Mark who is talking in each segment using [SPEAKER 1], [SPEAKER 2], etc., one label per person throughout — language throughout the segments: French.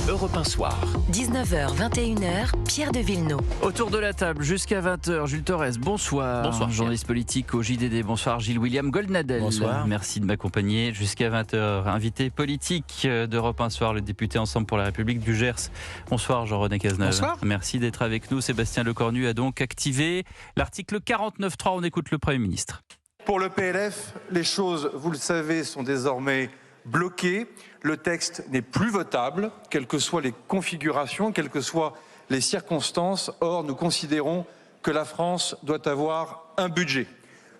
[SPEAKER 1] Europe 1 Soir.
[SPEAKER 2] 19h, 21h, Pierre de Villeneuve.
[SPEAKER 3] Autour de la table jusqu'à 20h, Jules Torres, bonsoir.
[SPEAKER 1] Bonsoir,
[SPEAKER 3] journaliste politique au JDD. Bonsoir Gilles William Goldnadel.
[SPEAKER 1] Bonsoir.
[SPEAKER 3] Merci de m'accompagner jusqu'à 20h. Invité politique d'Europe 1 Soir, le député Ensemble pour la République du Gers. Bonsoir Jean-René Cazeneuve.
[SPEAKER 4] Bonsoir.
[SPEAKER 3] Merci d'être avec nous. Sébastien Lecornu a donc activé l'article 49.3. On écoute le Premier ministre.
[SPEAKER 5] Pour le PLF, les choses, vous le savez, sont désormais bloquées. Le texte n'est plus votable, quelles que soient les configurations, quelles que soient les circonstances. Or, nous considérons que la France doit avoir un budget.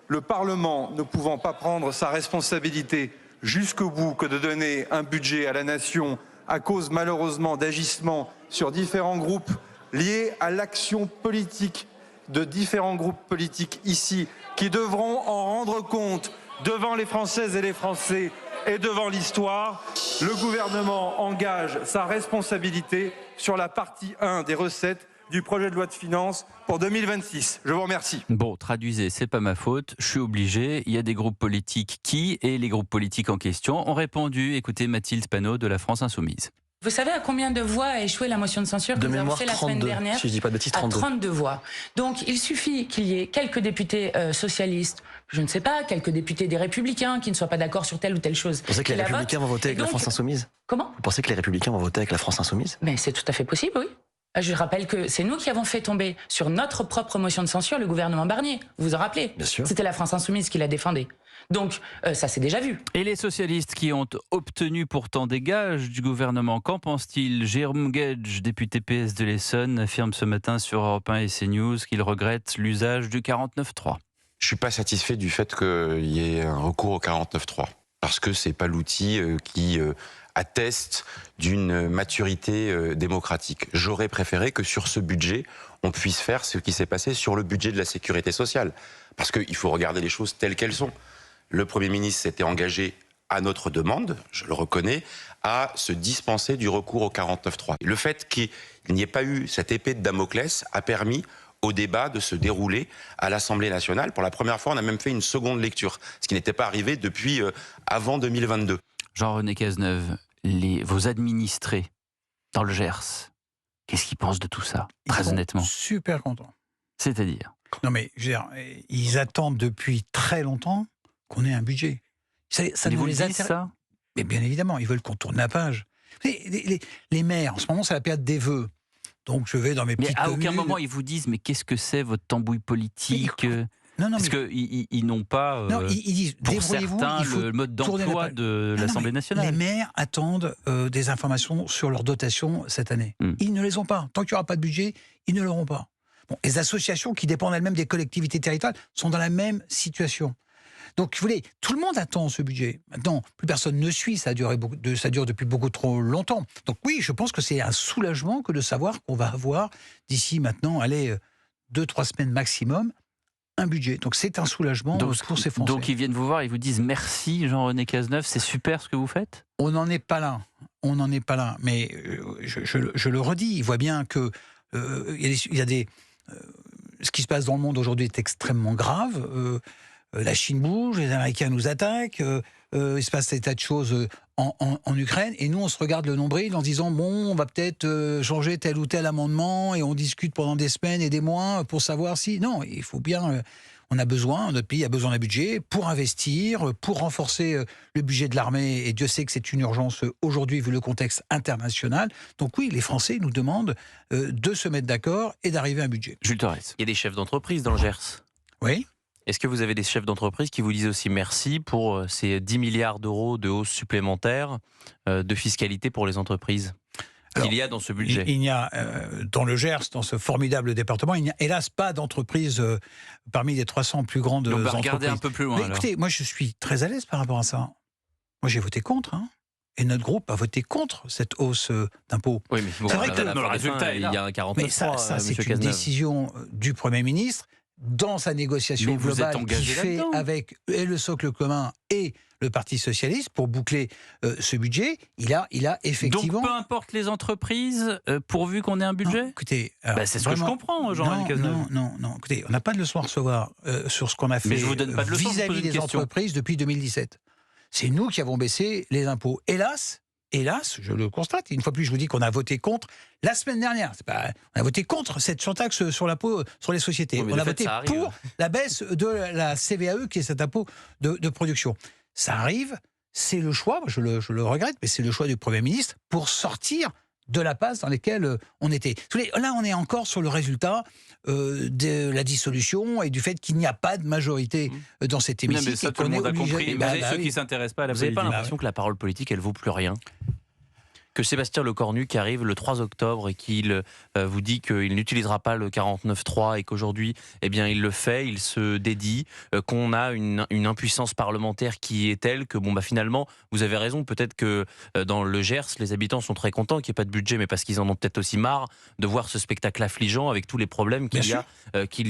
[SPEAKER 5] Le Parlement ne pouvant pas prendre sa responsabilité jusqu'au bout que de donner un budget à la nation à cause malheureusement d'agissements sur différents groupes liés à l'action politique de différents groupes politiques ici qui devront en rendre compte devant les Françaises et les Français et devant l'histoire, le gouvernement engage sa responsabilité sur la partie 1 des recettes du projet de loi de finances pour 2026. Je vous remercie.
[SPEAKER 3] Bon, traduisez, c'est pas ma faute, je suis obligé. Il y a des groupes politiques et les groupes politiques en question ont répondu. Écoutez Mathilde Panot de la France Insoumise.
[SPEAKER 6] Vous savez à combien de voix a échoué la motion de censure que nous avons fait la semaine dernière?
[SPEAKER 4] Si je dis pas de bêtises,
[SPEAKER 6] À
[SPEAKER 4] 32.
[SPEAKER 6] 32 voix. Donc il suffit qu'il y ait quelques députés socialistes, je ne sais pas, quelques députés des Républicains qui ne soient pas d'accord sur telle ou telle chose.
[SPEAKER 4] Vous pensez que les Républicains vont voter avec la France Insoumise?
[SPEAKER 6] Comment?
[SPEAKER 4] Vous pensez que les Républicains vont voter avec la France Insoumise?
[SPEAKER 6] Mais c'est tout à fait possible, oui. Je rappelle que c'est nous qui avons fait tomber sur notre propre motion de censure le gouvernement Barnier. Vous vous en rappelez?
[SPEAKER 4] Bien sûr.
[SPEAKER 6] C'était la France Insoumise qui la défendait. Donc ça s'est déjà vu.
[SPEAKER 3] Et les socialistes qui ont obtenu pourtant des gages du gouvernement, qu'en pense-t-il? Jérôme Guedj, député PS de l'Essonne, affirme ce matin sur Europe 1 et CNews qu'il regrette l'usage du 49.3.
[SPEAKER 7] Je suis pas satisfait du fait qu'il y ait un recours au 49.3 parce que c'est pas l'outil qui atteste d'une maturité démocratique. J'aurais préféré que sur ce budget, on puisse faire ce qui s'est passé sur le budget de la sécurité sociale. Parce qu'il faut regarder les choses telles qu'elles sont. Le Premier ministre s'était engagé à notre demande, je le reconnais, à se dispenser du recours au 49.3. Le fait qu'il n'y ait pas eu cette épée de Damoclès a permis au débat de se dérouler à l'Assemblée nationale. Pour la première fois, on a même fait une seconde lecture, ce qui n'était pas arrivé depuis avant 2022.
[SPEAKER 3] Jean-René Cazeneuve, vos administrés dans le Gers, qu'est-ce qu'ils pensent de tout ça, très honnêtement?
[SPEAKER 8] Super contents.
[SPEAKER 3] C'est-à-dire?
[SPEAKER 8] Non mais, je veux dire, ils attendent depuis très longtemps qu'on ait un budget. Ça
[SPEAKER 3] Ils
[SPEAKER 8] ne
[SPEAKER 3] vous le
[SPEAKER 8] les
[SPEAKER 3] disent,
[SPEAKER 8] intéresse.
[SPEAKER 3] ça?
[SPEAKER 8] Mais bien évidemment, ils veulent qu'on tourne la page. Les maires, en ce moment, c'est la période des vœux. Donc je vais dans mes
[SPEAKER 3] Mais
[SPEAKER 8] petites
[SPEAKER 3] à aucun
[SPEAKER 8] communes.
[SPEAKER 3] moment ils vous disent mais qu'est-ce que c'est votre tambouille politique?
[SPEAKER 8] Non,
[SPEAKER 3] Parce qu'ils n'ont pas,
[SPEAKER 8] non, ils disent,
[SPEAKER 3] pour
[SPEAKER 8] débrouillez-vous,
[SPEAKER 3] certains,
[SPEAKER 8] il faut
[SPEAKER 3] le mode
[SPEAKER 8] tourner la
[SPEAKER 3] d'emploi
[SPEAKER 8] page.
[SPEAKER 3] de
[SPEAKER 8] Non,
[SPEAKER 3] l'Assemblée
[SPEAKER 8] mais
[SPEAKER 3] nationale.
[SPEAKER 8] Les maires attendent des informations sur leur dotation cette année.
[SPEAKER 3] Hmm.
[SPEAKER 8] Ils ne les ont pas. Tant qu'il n'y aura pas de budget, ils ne l'auront pas. Bon, les associations qui dépendent elles-mêmes des collectivités territoriales sont dans la même situation. Donc, vous voulez, tout le monde attend ce budget. Maintenant, plus personne ne suit, ça dure depuis beaucoup trop longtemps. Donc oui, je pense que c'est un soulagement que de savoir qu'on va avoir d'ici maintenant, 2-3 semaines maximum, un budget. Donc c'est un soulagement pour ces Français.
[SPEAKER 3] Donc ils viennent vous voir, ils vous disent merci Jean-René Cazeneuve, c'est super ce que vous faites?
[SPEAKER 8] On n'en est pas là. On n'en est pas là. Mais je le redis, il voit bien que il y a des ce qui se passe dans le monde aujourd'hui est extrêmement grave. La Chine bouge, les Américains nous attaquent, il se passe des tas de choses en Ukraine, et nous on se regarde le nombril en disant bon, on va peut-être changer tel ou tel amendement, et on discute pendant des semaines et des mois pour savoir si... Non, il faut bien... on a besoin, notre pays a besoin d'un budget pour investir, pour renforcer le budget de l'armée, et Dieu sait que c'est une urgence aujourd'hui vu le contexte international. Donc oui, les Français nous demandent de se mettre d'accord et d'arriver à un budget.
[SPEAKER 3] Jules Torres.
[SPEAKER 1] Il y a des chefs d'entreprise dans le Gers.
[SPEAKER 8] Oui.
[SPEAKER 1] Est-ce que vous avez des chefs d'entreprise qui vous disent aussi merci pour ces 10 milliards d'euros de hausse supplémentaire de fiscalité pour les entreprises qu'il y a dans ce budget?
[SPEAKER 8] Il n'y a, dans le Gers, dans ce formidable département, il n'y a hélas pas d'entreprise parmi les 300 plus grandes
[SPEAKER 3] On va
[SPEAKER 8] entreprises.
[SPEAKER 3] regarder un peu plus loin.
[SPEAKER 8] Mais écoutez, moi je suis très à l'aise par rapport à ça. Moi j'ai voté contre, hein. Et notre groupe a voté contre cette hausse d'impôts.
[SPEAKER 1] Oui, mais bon,
[SPEAKER 8] C'est vrai que
[SPEAKER 1] le résultat, il y a un 49.3.
[SPEAKER 8] Mais ça c'est une décision du Premier ministre dans sa négociation
[SPEAKER 3] Mais vous êtes
[SPEAKER 8] globale
[SPEAKER 3] engagé
[SPEAKER 8] qu'il fait
[SPEAKER 3] là-dedans.
[SPEAKER 8] avec et le socle commun et le Parti socialiste pour boucler ce budget. Il a effectivement...
[SPEAKER 3] Donc peu importe les entreprises, pourvu qu'on ait un budget?
[SPEAKER 8] Non, écoutez,
[SPEAKER 3] c'est ce que je comprends, Jean-René Cazeneuve.
[SPEAKER 8] Non. Écoutez, on n'a pas de leçon à recevoir sur ce qu'on a fait
[SPEAKER 3] je vous donne pas de leçon, je vous pose
[SPEAKER 8] vis-à-vis
[SPEAKER 3] une
[SPEAKER 8] des
[SPEAKER 3] question.
[SPEAKER 8] entreprises depuis 2017. C'est nous qui avons baissé les impôts. Hélas, hélas, je le constate, une fois de plus, je vous dis qu'on a voté contre la semaine dernière. On a voté contre cette surtaxe sur l'impôt sur les sociétés.
[SPEAKER 1] Oui,
[SPEAKER 8] on a
[SPEAKER 1] fait,
[SPEAKER 8] voté pour la baisse de la CVAE, qui est cet impôt de production. Ça arrive, c'est le choix, je le regrette, mais c'est le choix du Premier ministre pour sortir de la passe dans laquelle on était. Là, on est encore sur le résultat de la dissolution et du fait qu'il n'y a pas de majorité dans cet hémicycle.
[SPEAKER 3] Mais ça, tout le monde a compris. Ceux qui ne s'intéressent pas à la politique.
[SPEAKER 1] Vous n'avez pas l'impression que la parole politique, elle vaut plus rien ? Que Sébastien Lecornu, qui arrive le 3 octobre et qu'il vous dit qu'il n'utilisera pas le 49.3 et qu'aujourd'hui, eh bien, il le fait, il se dédie, qu'on a une impuissance parlementaire qui est telle que, finalement, vous avez raison, peut-être que dans le Gers, les habitants sont très contents qu'il n'y ait pas de budget, mais parce qu'ils en ont peut-être aussi marre de voir ce spectacle affligeant avec tous les problèmes qu'il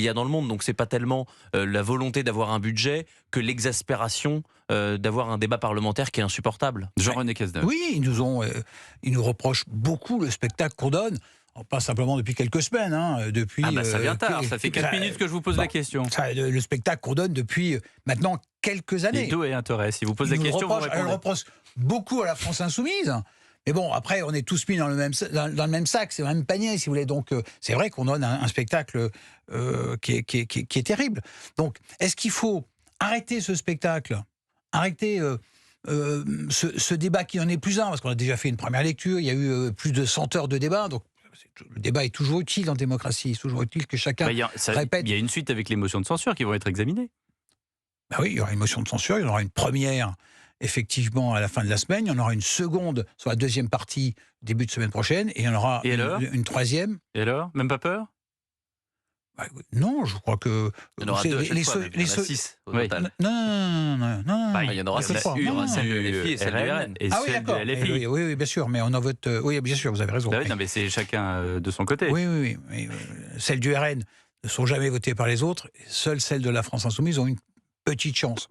[SPEAKER 1] y a dans le monde. Donc, c'est pas tellement la volonté d'avoir un budget que l'exaspération d'avoir un débat parlementaire qui est insupportable.
[SPEAKER 3] Jean-René Cazeneuve.
[SPEAKER 8] Oui, ils nous reprochent beaucoup le spectacle qu'on donne, pas simplement depuis quelques semaines. Depuis,
[SPEAKER 3] ça vient tard, ça fait 4 minutes que je vous pose la question.
[SPEAKER 8] Le spectacle qu'on donne depuis maintenant quelques années.
[SPEAKER 3] Et d'où est intérêt? Si vous posez la question, vous répondez.
[SPEAKER 8] Elle reproche beaucoup à la France Insoumise. Mais bon, après, on est tous mis dans le même sac, c'est le même panier, si vous voulez. Donc, c'est vrai qu'on donne un spectacle qui est terrible. Donc, est-ce qu'il faut arrêter ce spectacle, arrêter ce débat qui en est plus un, parce qu'on a déjà fait une première lecture, il y a eu plus de 100 heures de débat, donc le débat est toujours utile en démocratie, c'est toujours utile que chacun répète.
[SPEAKER 3] Il y a une suite avec les motions de censure qui vont être examinées.
[SPEAKER 8] Oui, il y aura une motion de censure, il y en aura une première effectivement à la fin de la semaine, il y en aura une seconde sur la deuxième partie début de semaine prochaine, et il y en aura une troisième.
[SPEAKER 3] Et alors, même pas peur?
[SPEAKER 8] Non, je crois que...
[SPEAKER 1] Il y en aura deux à chaque fois, il y en a 6 au total.
[SPEAKER 8] Non.
[SPEAKER 1] Il y en aura celle de LFI et celle du RN.
[SPEAKER 3] Et celle de LFI.
[SPEAKER 8] Oui, bien sûr, mais on en vote... Oui, bien sûr, vous avez raison.
[SPEAKER 3] Non, mais c'est chacun de son côté.
[SPEAKER 8] Oui. Celles du RN ne sont jamais votées par les autres. Seules celles de la France Insoumise ont une petite chance.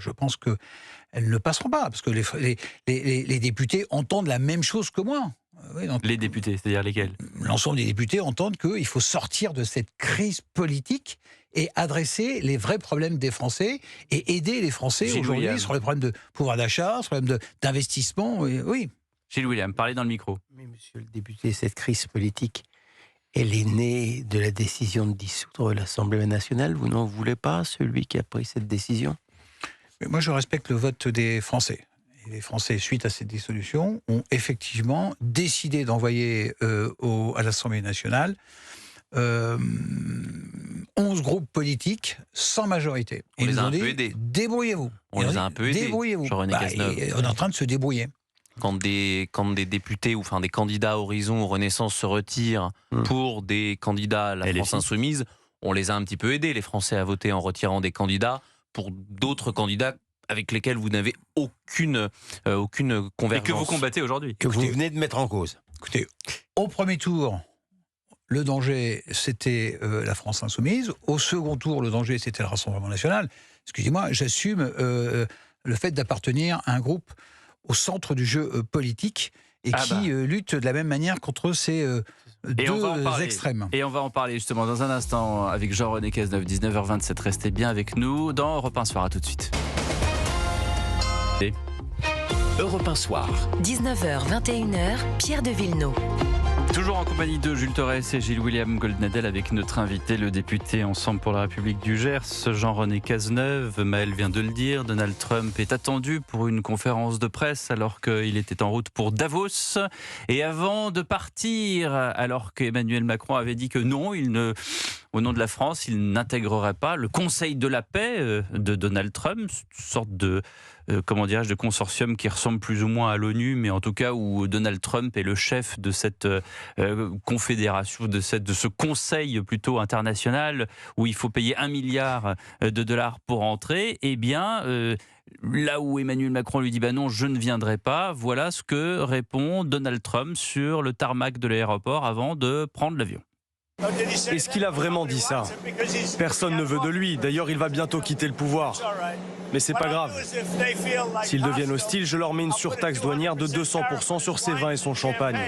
[SPEAKER 8] Je pense qu'elles ne passeront pas, parce que les députés entendent la même chose que moi. Oui,
[SPEAKER 3] les députés, c'est-à-dire lesquels?
[SPEAKER 8] L'ensemble des députés entendent qu'il faut sortir de cette crise politique et adresser les vrais problèmes des Français et aider les Français aujourd'hui sur les problèmes de pouvoir d'achat, sur les problèmes d'investissement. Oui.
[SPEAKER 3] Gilles William, parlez dans le micro.
[SPEAKER 9] Mais monsieur le député, cette crise politique, elle est née de la décision de dissoudre l'Assemblée nationale. Vous n'en voulez pas, celui qui a pris cette décision?
[SPEAKER 8] Mais moi, je respecte le vote des Français. Et les Français, suite à cette dissolution, ont effectivement décidé d'envoyer à l'Assemblée nationale 11 groupes politiques sans majorité.
[SPEAKER 1] On les a un peu aidés.
[SPEAKER 8] Débrouillez-vous.
[SPEAKER 1] On les a un peu aidés.
[SPEAKER 8] Débrouillez-vous.
[SPEAKER 1] Jean-René Cazeneuve.
[SPEAKER 8] On est en train de se débrouiller.
[SPEAKER 1] Quand des députés ou des candidats Horizon ou Renaissance se retirent pour des candidats à la France Insoumise, on les a un petit peu aidés, les Français, à voter en retirant des candidats pour d'autres candidats avec lesquels vous n'avez aucune convergence.
[SPEAKER 3] Et que vous combattez aujourd'hui.
[SPEAKER 9] Que vous venez de mettre en cause.
[SPEAKER 8] Écoutez, au premier tour, le danger, c'était la France Insoumise. Au second tour, le danger, c'était le Rassemblement National. Excusez-moi, j'assume le fait d'appartenir à un groupe au centre du jeu politique et qui lutte de la même manière contre ces deux extrêmes.
[SPEAKER 3] Et on va en parler justement dans un instant avec Jean-René Cazeneuve, 19h27. Restez bien avec nous dans Europe 1 Soir. À tout de suite.
[SPEAKER 2] Europe 1 Soir. 19h, 21h, Pierre de Villeneuve.
[SPEAKER 3] Toujours en compagnie de Jules Torres et Gilles William Goldnadel avec notre invité, le député Ensemble pour la République du Gers, Jean-René Cazeneuve. Maël vient de le dire, Donald Trump est attendu pour une conférence de presse alors qu'il était en route pour Davos. Et avant de partir, alors qu'Emmanuel Macron avait dit que non, au nom de la France, il n'intégrerait pas le Conseil de la paix de Donald Trump, une sorte de de consortium qui ressemble plus ou moins à l'ONU, mais en tout cas où Donald Trump est le chef de cette confédération, de ce conseil plutôt international, où il faut payer $1 milliard pour entrer. Eh bien, là où Emmanuel Macron lui dit non, je ne viendrai pas, voilà ce que répond Donald Trump sur le tarmac de l'aéroport avant de prendre l'avion.
[SPEAKER 10] Est-ce qu'il a vraiment dit ça? Personne ne veut de lui. D'ailleurs, il va bientôt quitter le pouvoir. Mais c'est pas grave. S'ils deviennent hostiles, je leur mets une surtaxe douanière de 200% sur ses vins et son champagne.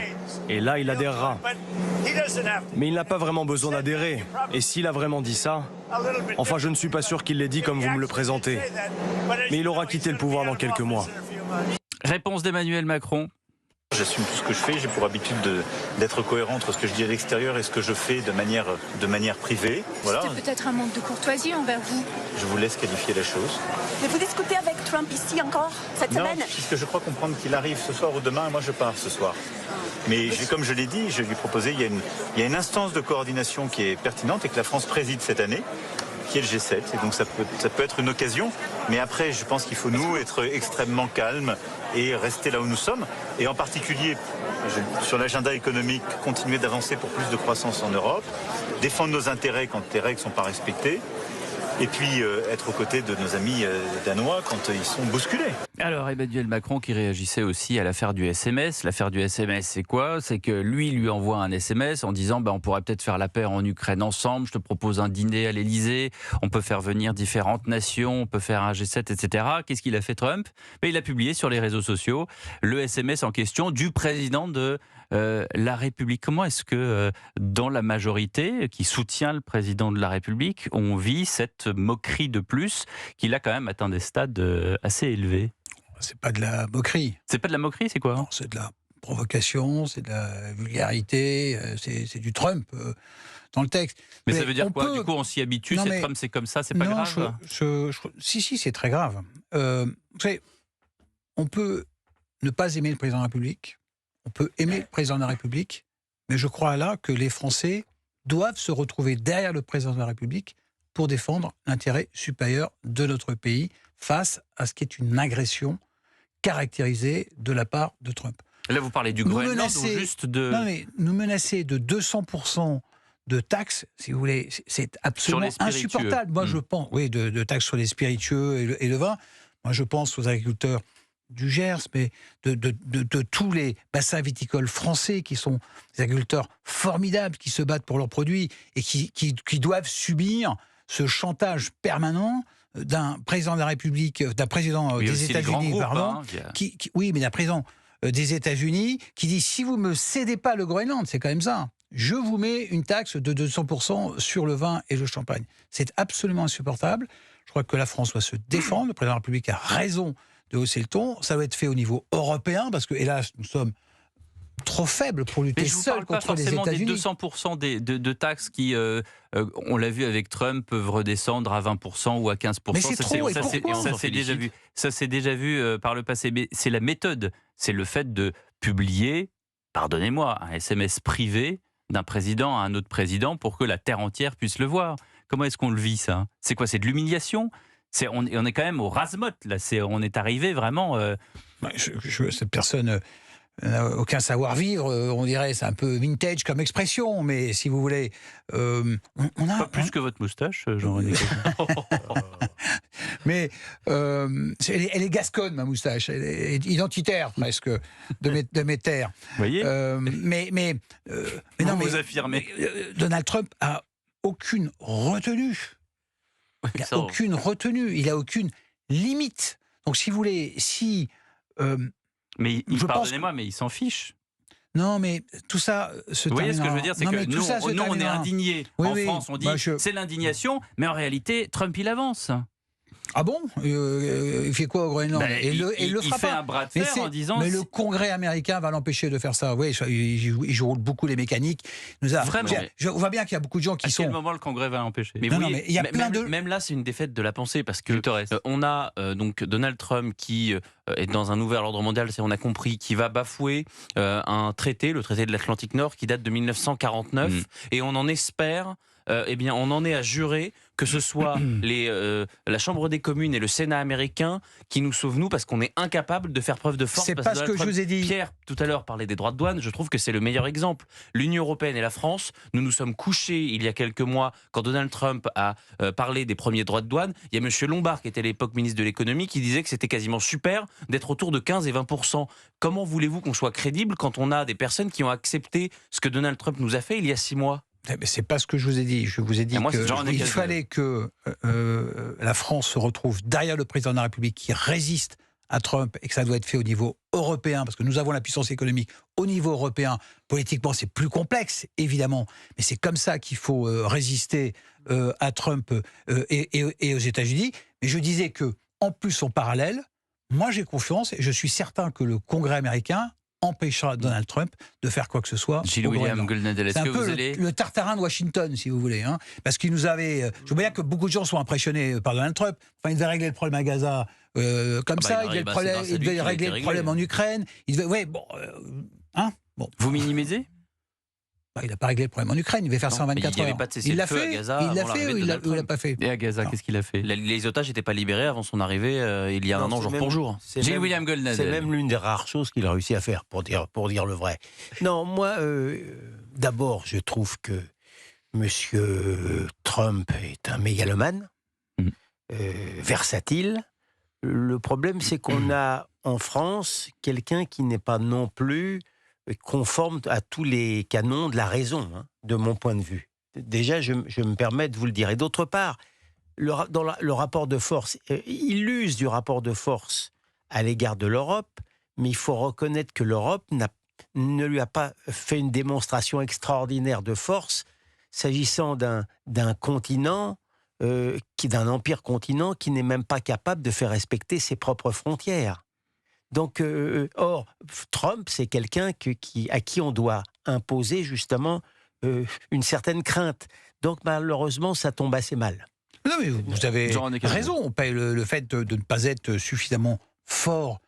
[SPEAKER 10] Et là, il adhérera. Mais il n'a pas vraiment besoin d'adhérer. Et s'il a vraiment dit ça, enfin, je ne suis pas sûr qu'il l'ait dit comme vous me le présentez. Mais il aura quitté le pouvoir dans quelques mois.
[SPEAKER 3] Réponse d'Emmanuel Macron.
[SPEAKER 11] J'assume tout ce que je fais. J'ai pour habitude d'être cohérent entre ce que je dis à l'extérieur et ce que je fais de manière privée. Voilà.
[SPEAKER 12] C'était peut-être un manque de courtoisie envers vous.
[SPEAKER 11] Je vous laisse qualifier la chose.
[SPEAKER 12] Mais vous discutez avec Trump ici encore, cette semaine?
[SPEAKER 11] Non, puisque je crois comprendre qu'il arrive ce soir ou demain, moi je pars ce soir. Mais comme je l'ai dit, je lui ai proposé, il y a une instance de coordination qui est pertinente et que la France préside cette année, qui est le G7. Et donc ça peut être une occasion. Mais après, je pense qu'il faut, nous, être extrêmement calmes et rester là où nous sommes. Et en particulier, sur l'agenda économique, continuer d'avancer pour plus de croissance en Europe, défendre nos intérêts quand les règles ne sont pas respectées. Et puis être aux côtés de nos amis danois quand ils sont bousculés.
[SPEAKER 3] Alors Emmanuel Macron qui réagissait aussi à l'affaire du SMS. L'affaire du SMS, c'est quoi? C'est que lui envoie un SMS en disant on pourrait peut-être faire la paix en Ukraine ensemble, je te propose un dîner à l'Elysée, on peut faire venir différentes nations, on peut faire un G7, etc. Qu'est-ce qu'il a fait Trump? Il a publié sur les réseaux sociaux le SMS en question du président de la République. Comment est-ce que dans la majorité qui soutient le président de la République, on vit cette moquerie de plus qu'il a quand même atteint des stades assez élevés?
[SPEAKER 8] C'est pas de la moquerie.
[SPEAKER 3] C'est pas de la moquerie, c'est quoi?
[SPEAKER 8] Non, c'est de la provocation, c'est de la vulgarité, c'est du Trump dans le texte.
[SPEAKER 3] Mais ça veut dire quoi? Du coup, on s'y habitue, c'est Trump, c'est comme ça, c'est pas grave?
[SPEAKER 8] Si, c'est très grave. Vous savez, on peut ne pas aimer le président de la République, on peut aimer le président de la République, mais je crois là que les Français doivent se retrouver derrière le président de la République pour défendre l'intérêt supérieur de notre pays face à ce qui est une agression caractérisée de la part de Trump.
[SPEAKER 3] Là, vous parlez du Groenland ou juste de...
[SPEAKER 8] Non, mais nous menacer de 200% de taxes, si vous voulez, c'est absolument insupportable. Moi, je pense, oui, de taxes sur les spiritueux et le vin. Moi, je pense aux agriculteurs du Gers, mais de tous les bassins viticoles français qui sont des agriculteurs formidables, qui se battent pour leurs produits et qui doivent subir ce chantage permanent d'un président de la République, d'un président des États-Unis, pardon, oui, mais d'un président des États-Unis qui dit si vous me cédez pas le Groenland, c'est quand même ça, je vous mets une taxe de 200% sur le vin et le champagne. C'est absolument insupportable. Je crois que la France doit se défendre. Le président de la République a raison de hausser le ton. Ça doit être fait au niveau européen parce que, hélas, nous sommes trop faibles pour lutter seuls contre les États-Unis.
[SPEAKER 3] Des 200% de taxes qui, on l'a vu avec Trump, peuvent redescendre à 20% ou à 15%.
[SPEAKER 8] Mais c'est trop, et pourquoi ?
[SPEAKER 3] Ça s'est déjà vu par le passé. Mais c'est la méthode. C'est le fait de publier, pardonnez-moi, un SMS privé d'un président à un autre président pour que la terre entière puisse le voir. Comment est-ce qu'on le vit, ça? C'est quoi? C'est de l'humiliation? On est quand même au ras-motte, là. On est arrivé vraiment...
[SPEAKER 8] Cette personne n'a aucun savoir-vivre, on dirait, c'est un peu vintage comme expression, mais si vous voulez... on a,
[SPEAKER 3] pas plus que votre moustache, Jean-René.
[SPEAKER 8] Mais elle est gasconne, ma moustache. Elle est identitaire, presque, de mes terres.
[SPEAKER 3] Vous voyez
[SPEAKER 8] non,
[SPEAKER 3] vous affirmez.
[SPEAKER 8] Donald Trump a aucune retenue. Il n'a aucune retenue, il n'a aucune limite. Donc, si vous voulez, si...
[SPEAKER 3] mais pardonnez-moi, mais il s'en fiche.
[SPEAKER 8] Non, mais tout ça se termine.
[SPEAKER 3] Vous voyez ce que je veux dire, c'est que nous, on est indignés.
[SPEAKER 8] Oui,
[SPEAKER 3] en France, on dit c'est l'indignation, mais en réalité, Trump, il avance.
[SPEAKER 8] Ah bon? Il fait quoi au Groenland?
[SPEAKER 3] Il
[SPEAKER 8] fera
[SPEAKER 3] fait
[SPEAKER 8] pas.
[SPEAKER 3] un bras de fer en disant...
[SPEAKER 8] Mais le Congrès américain va l'empêcher de faire ça. Oui, il joue beaucoup les mécaniques.
[SPEAKER 3] Vraiment.
[SPEAKER 8] On voit bien qu'il y a beaucoup de gens qui sont...
[SPEAKER 3] À quel moment le Congrès va l'empêcher?
[SPEAKER 1] Mais il y a même là, c'est une défaite de la pensée, parce que on a donc Donald Trump qui est dans un nouvel ordre mondial, on a compris, qui va bafouer un traité, le traité de l'Atlantique Nord, qui date de 1949, et on en espère... on en est à jurer que ce soit la Chambre des communes et le Sénat américain qui nous sauvent, nous, parce qu'on est incapable de faire preuve de force.
[SPEAKER 8] C'est pas ce que je vous ai dit.
[SPEAKER 1] Pierre, tout à l'heure, parlait des droits de douane. Je trouve que c'est le meilleur exemple. L'Union européenne et la France, nous nous sommes couchés il y a quelques mois, quand Donald Trump a parlé des premiers droits de douane. Il y a M. Lombard, qui était à l'époque ministre de l'économie, qui disait que c'était quasiment super d'être autour de 15 et 20%. Comment voulez-vous qu'on soit crédible quand on a des personnes qui ont accepté ce que Donald Trump nous a fait il y a 6 mois?
[SPEAKER 8] Mais c'est pas ce que je vous ai dit. Je vous ai dit qu'il fallait que la France se retrouve derrière le président de la République qui résiste à Trump et que ça doit être fait au niveau européen parce que nous avons la puissance économique au niveau européen. Politiquement, c'est plus complexe, évidemment, mais c'est comme ça qu'il faut résister à Trump et aux États-Unis. Mais je disais que, en plus, en parallèle, moi j'ai confiance et je suis certain que le Congrès américain empêchera Donald Trump de faire quoi que ce soit.
[SPEAKER 3] Gilles William Goldnadel, est-ce que vous allez...
[SPEAKER 8] le Tartarin de Washington, si vous voulez. Hein, parce qu'il nous avait... je vois bien que beaucoup de gens sont impressionnés par Donald Trump. Enfin, il devait régler le problème à Gaza comme ça. Il devait régler le problème en Ukraine. Il devait...
[SPEAKER 3] Vous minimisez?
[SPEAKER 8] Il n'a pas réglé le problème en Ukraine, il devait faire ça en 24 heures. Il l'a fait, il l'a fait ou il l'a pas fait?
[SPEAKER 3] Et à Gaza, qu'est-ce qu'il a fait?
[SPEAKER 1] Les otages n'étaient pas libérés avant son arrivée il y a un an, jour pour jour.
[SPEAKER 3] Gilles William Goldnadel.
[SPEAKER 9] C'est même l'une des rares choses qu'il a réussi à faire, pour dire le vrai. Non, moi, d'abord, je trouve que M. Trump est un mégalomane, versatile. Le problème, c'est qu'on a en France quelqu'un qui n'est pas non plus conforme à tous les canons de la raison, hein, de mon point de vue. Déjà, je me permets de vous le dire. Et d'autre part, dans le rapport de force, il use du rapport de force à l'égard de l'Europe, mais il faut reconnaître que l'Europe ne lui a pas fait une démonstration extraordinaire de force s'agissant d'un continent, d'un empire continent qui n'est même pas capable de faire respecter ses propres frontières. Donc, or, Trump, c'est quelqu'un à qui on doit imposer justement une certaine crainte. Donc, malheureusement, ça tombe assez mal.
[SPEAKER 8] Non, mais vous avez raison. Le fait de ne pas être suffisamment fort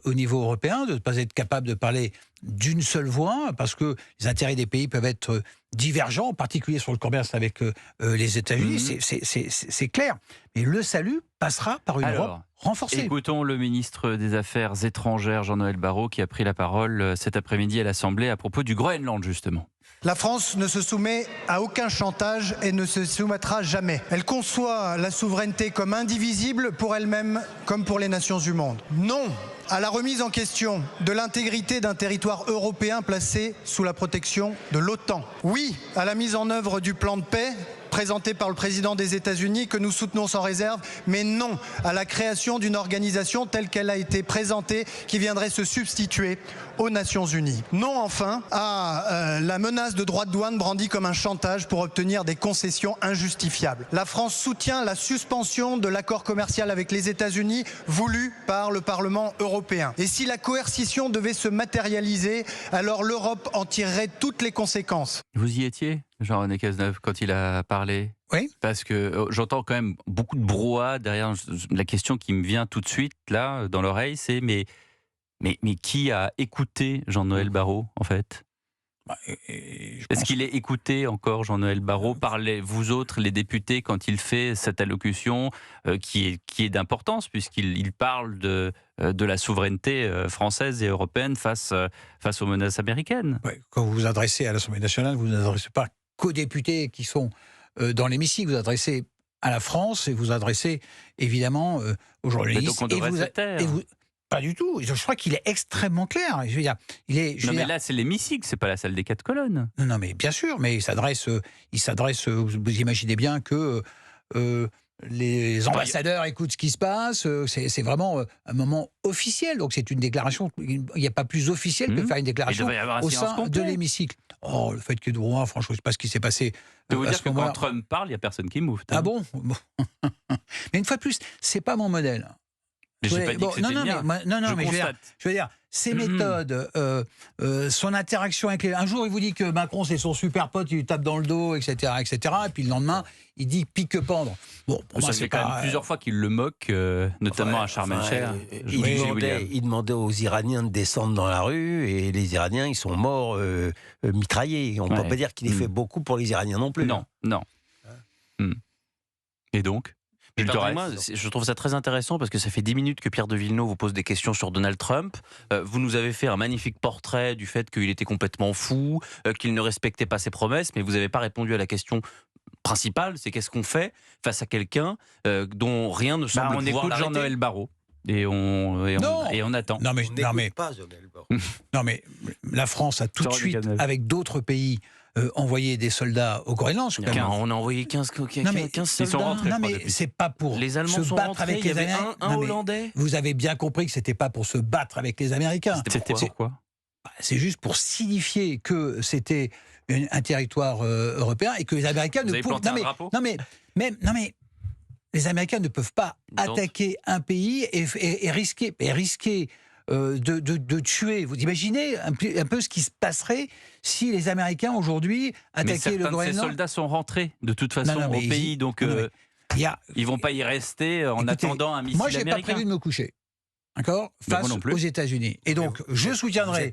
[SPEAKER 8] au niveau européen, de ne pas être capable de parler d'une seule voix, parce que les intérêts des pays peuvent être divergents, en particulier sur le commerce avec les États-Unis, c'est clair. Mais le salut passera par une Europe renforcée.
[SPEAKER 3] Écoutons le ministre des Affaires étrangères, Jean-Noël Barrot, qui a pris la parole cet après-midi à l'Assemblée à propos du Groenland, justement.
[SPEAKER 13] La France ne se soumet à aucun chantage et ne se soumettra jamais. Elle conçoit la souveraineté comme indivisible pour elle-même comme pour les nations du monde. Non à la remise en question de l'intégrité d'un territoire européen placé sous la protection de l'OTAN. Oui à la mise en œuvre du plan de paix présenté par le président des États-Unis que nous soutenons sans réserve, mais non à la création d'une organisation telle qu'elle a été présentée qui viendrait se substituer aux Nations Unies. Non enfin à la menace de droits de douane brandie comme un chantage pour obtenir des concessions injustifiables. La France soutient la suspension de l'accord commercial avec les États-Unis voulu par le Parlement européen. Et si la coercition devait se matérialiser, alors l'Europe en tirerait toutes les conséquences.
[SPEAKER 3] Vous y étiez, Jean-René Cazeneuve, quand il a parlé?
[SPEAKER 8] Oui.
[SPEAKER 3] Parce que j'entends quand même beaucoup de brouhaha derrière. La question qui me vient tout de suite, là, dans l'oreille, c'est mais qui a écouté Jean-Noël Barrot, en fait? Est-ce qu'il est écouté encore, Jean-Noël Barrot, par vous autres, les députés, quand il fait cette allocution qui est d'importance, puisqu'il parle de la souveraineté française et européenne face aux menaces américaines?
[SPEAKER 8] Ouais, quand vous vous adressez à l'Assemblée nationale, vous ne vous adressez pas qu'aux députés qui sont dans l'hémicycle, vous vous adressez à la France et vous adressez évidemment aux journalistes.
[SPEAKER 3] Mais donc on devrait se taire.
[SPEAKER 8] Pas du tout. Je crois qu'il est extrêmement clair. Je veux dire,
[SPEAKER 3] là, c'est l'hémicycle, c'est pas la salle des 4 colonnes.
[SPEAKER 8] Non, mais bien sûr, mais il s'adresse. Vous imaginez bien que les ambassadeurs écoutent ce qui se passe. C'est vraiment un moment officiel. Donc c'est une déclaration. Il n'y a pas plus officiel que faire une déclaration au sein de l'hémicycle. Oh, le fait que de Rouen, franchement, je ne sais pas ce qui s'est passé.
[SPEAKER 3] Je peux vous dire que quand Trump parle, il n'y a personne qui mouve.
[SPEAKER 8] Ah bon. Mais une fois de plus, c'est pas mon modèle.
[SPEAKER 3] Mais j'ai pas dit que c'était bien.
[SPEAKER 8] Mais je veux dire, ses méthodes, son interaction avec les... Un jour, il vous dit que Macron, c'est son super pote, il lui tape dans le dos, etc., etc. Et puis le lendemain, il dit pique-pendre. Bon,
[SPEAKER 3] ça fait quand même plusieurs fois qu'il le moque, notamment à Sharm el-Sheikh.
[SPEAKER 9] Il demandait aux Iraniens de descendre dans la rue, et les Iraniens, ils sont morts mitraillés. On ne peut pas dire qu'il ait fait beaucoup pour les Iraniens non plus.
[SPEAKER 3] Non. Et donc
[SPEAKER 1] moi, je trouve ça très intéressant parce que ça fait 10 minutes que Pierre de Villeneuve vous pose des questions sur Donald Trump. Vous nous avez fait un magnifique portrait du fait qu'il était complètement fou, qu'il ne respectait pas ses promesses, mais vous n'avez pas répondu à la question principale, c'est qu'est-ce qu'on fait face à quelqu'un dont rien ne semble pouvoir l'arrêter.
[SPEAKER 3] On écoute Jean-Noël Barrot et on attend.
[SPEAKER 8] Non mais la France a tout de suite, avec d'autres pays, envoyer des soldats au Groenland.
[SPEAKER 1] On a envoyé 15 soldats.
[SPEAKER 3] Ils sont rentrés,
[SPEAKER 8] non, mais c'est pas pour
[SPEAKER 1] les Allemands
[SPEAKER 8] se battre avec les Américains.
[SPEAKER 1] Un Hollandais.
[SPEAKER 8] Vous avez bien compris que c'était pas pour se battre avec les Américains.
[SPEAKER 3] C'était pourquoi ?
[SPEAKER 8] C'est juste pour signifier que c'était un territoire européen et que les Américains ne pouvaient... Non mais les Américains ne peuvent pas attaquer un pays et risquer de tuer. Vous imaginez un peu ce qui se passerait si les Américains aujourd'hui attaquaient le Groenland.
[SPEAKER 3] Mais certains de ces soldats sont rentrés de toute façon au pays, donc ils vont pas y rester en attendant un missile américain.
[SPEAKER 8] Moi, j'ai pas prévu de me coucher. D'accord, face aux États-Unis. Et donc, je soutiendrai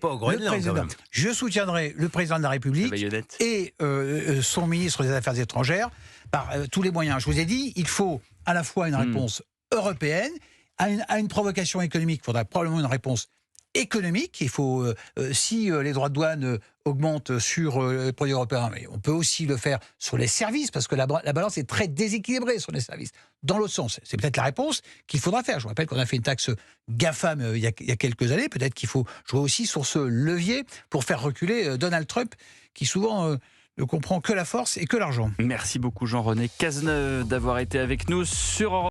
[SPEAKER 8] le président de la République et son ministre des Affaires étrangères par tous les moyens. Je vous ai dit, il faut à la fois une réponse européenne, à une provocation économique, il faudra probablement une réponse économique. Il faut, si les droits de douane augmentent sur les produits européens, mais on peut aussi le faire sur les services, parce que la balance est très déséquilibrée sur les services. Dans l'autre sens, c'est peut-être la réponse qu'il faudra faire. Je vous rappelle qu'on a fait une taxe GAFAM il y a quelques années. Peut-être qu'il faut jouer aussi sur ce levier pour faire reculer Donald Trump, qui souvent ne comprend que la force et que l'argent.
[SPEAKER 3] Merci beaucoup Jean-René Cazeneuve d'avoir été avec nous sur Europe.